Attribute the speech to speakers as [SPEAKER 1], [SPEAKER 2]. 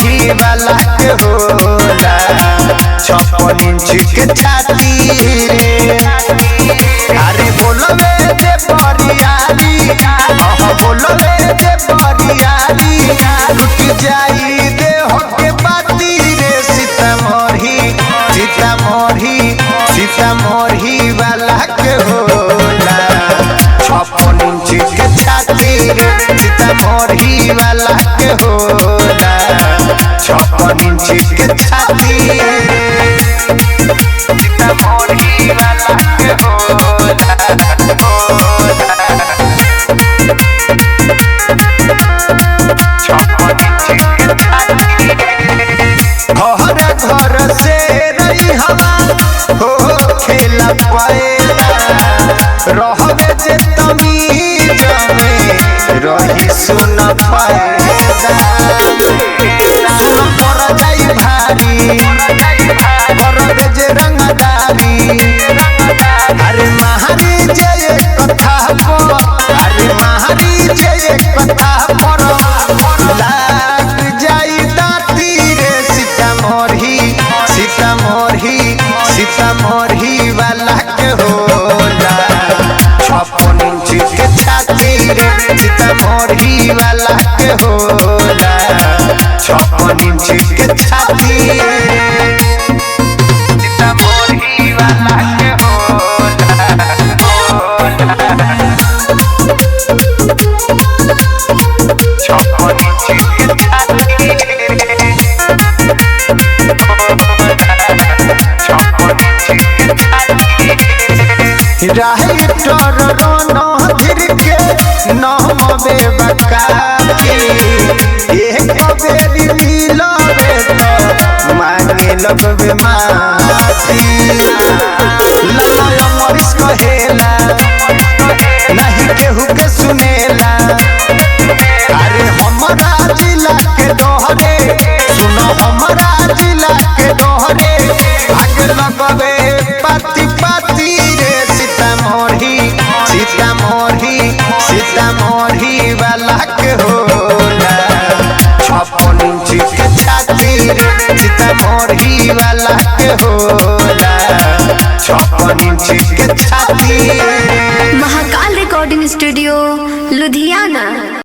[SPEAKER 1] मोरही वाला के होला 56 इंच के छाती रे। अरे बोलबे जे बरियारी बोलबे जे बरियारी लुट जाई देह के बाती रे। सीतामढ़ी वाला के होला 56 इंच के छाती रे। सीतामढ़ी वाला के होला 56 इंच के छाती रे। सीतामढ़ी वाला के होला घर से रही हवा हो खेला पाएला रहबे जे तमीज में रही सुन पाएला। सुन पर जाई भारी करबे जे रंगदारी। अरे महारी जे कथा पर अरे महारी जे कथा पर लाग जाई दाती रे। सीतामढ़ी वाला के होला 56 इंच के छाती रे। सीतामढ़ी वाला के होला 56 इंच के छाती रे। सीतामढ़ी वाला के होला 56 इंच के छाती रे। राइटर रोनो धीर के नाम बेबकाती एक बेरी मिलबे तो मांगे लगबे माफी। ललया मरीज कहेला नहीं केहू के सुनेला। अरे हमरा जिला के दोहरे सुनो हमरा जिला के दोहरे भाग लगबे पाती पाती रे। सीतामढ़ी वाला के होला 56 इंच के छाती रे। सीतामढ़ी वाला के होला 56 इंच के छाती रे।
[SPEAKER 2] Mahakal recording studio Ludhiana.